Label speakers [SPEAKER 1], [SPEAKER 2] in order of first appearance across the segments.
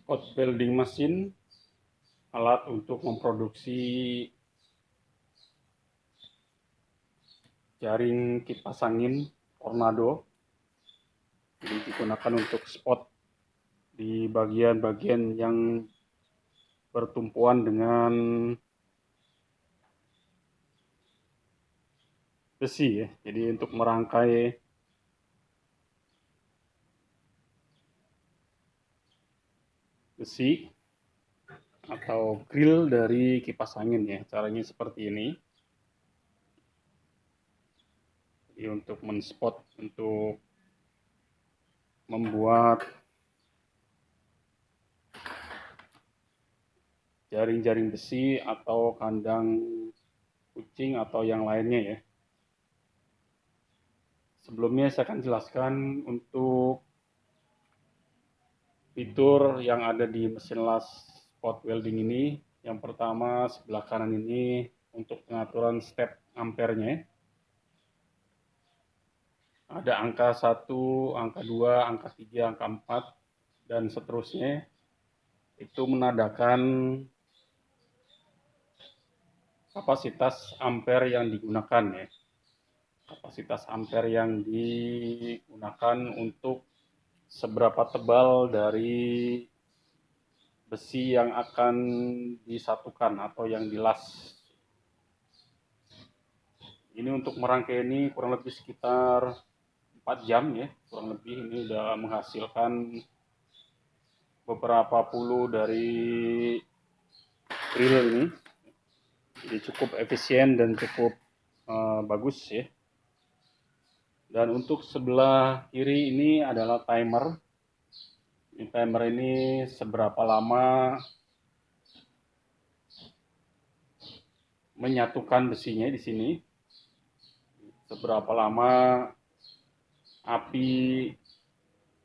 [SPEAKER 1] Spot welding mesin, alat untuk memproduksi jaring kipas angin tornado. Jadi digunakan untuk spot di bagian-bagian yang bertumpuan dengan besi ya. Jadi untuk merangkai besi atau grill dari kipas angin ya. Caranya seperti ini. Jadi untuk men-spot, untuk membuat jaring-jaring besi atau kandang kucing atau yang lainnya ya. Sebelumnya saya akan jelaskan untuk fitur yang ada di mesin las spot welding ini. Yang pertama sebelah kanan ini untuk pengaturan step ampernya. Ada angka 1, angka 2, angka 3, angka 4, dan seterusnya. Itu menandakan kapasitas ampere yang digunakan ya. Kapasitas ampere yang digunakan untuk seberapa tebal dari besi yang akan disatukan atau yang dilas. Ini untuk merangkai ini kurang lebih sekitar 4 jam ya, kurang lebih ini udah menghasilkan beberapa puluh dari grill ini. Jadi cukup efisien dan cukup bagus ya. Dan untuk sebelah kiri ini adalah timer. Timer ini seberapa lama menyatukan besinya di sini. Seberapa lama api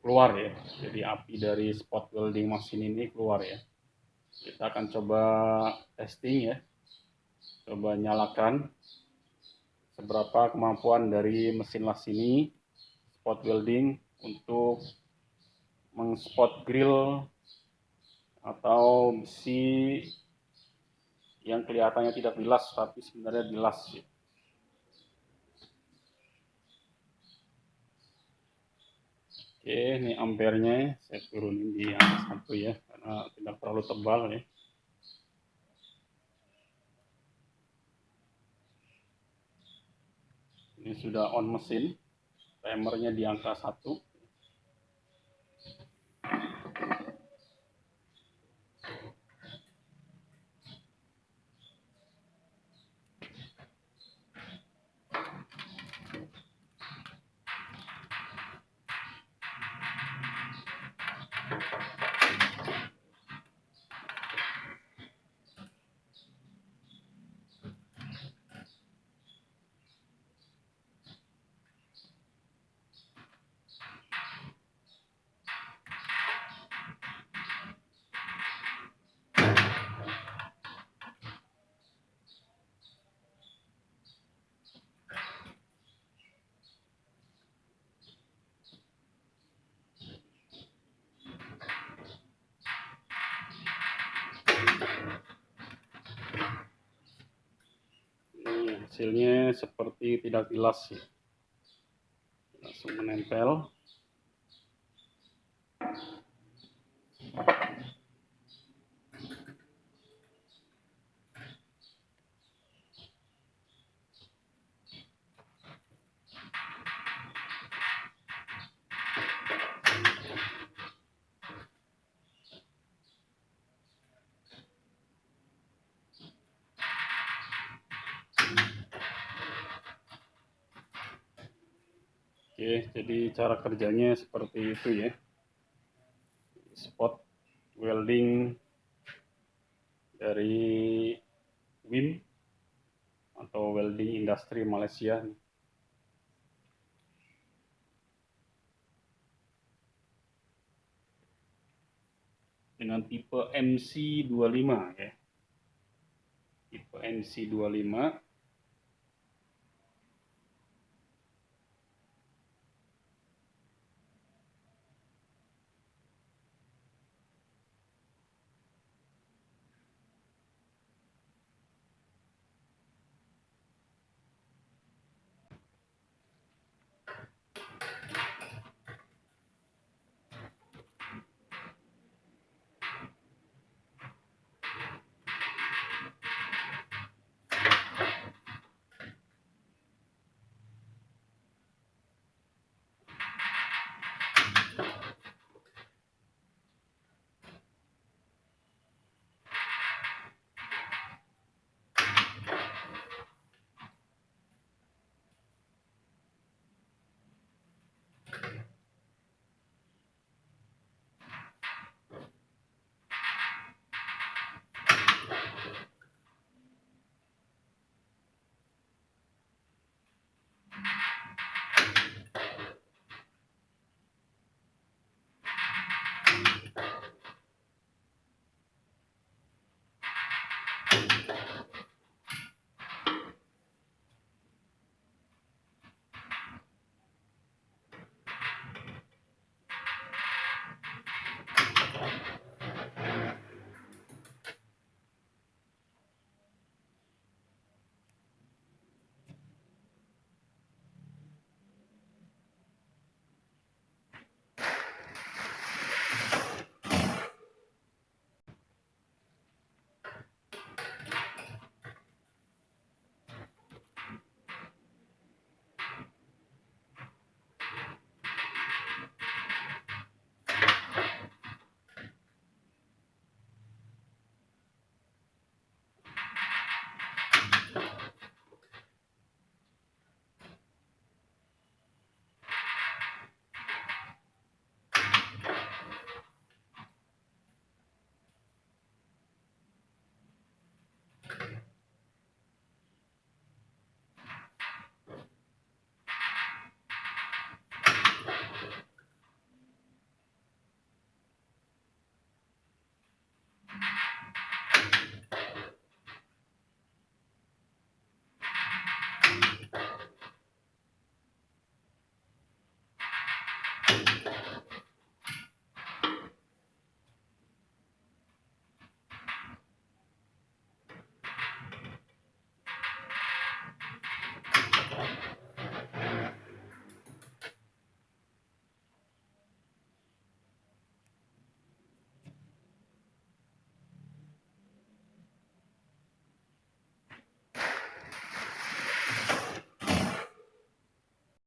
[SPEAKER 1] keluar ya. Jadi api dari spot welding mesin ini keluar ya. Kita akan coba testing ya. Coba nyalakan seberapa kemampuan dari mesin las ini spot welding untuk mengspot grill atau besi yang kelihatannya tidak dilas tapi sebenarnya dilas ya. Oke, ini ampernya saya turunin di angka 1 ya, karena tidak terlalu tebal ya. Ini sudah on mesin, timernya di angka 1. Hasilnya seperti tidak dilas ya. Langsung menempel. Oke, jadi cara kerjanya seperti itu ya. Spot welding dari WIM atau Welding Industry Malaysia. Dengan tipe MC25 ya. Tipe MC25.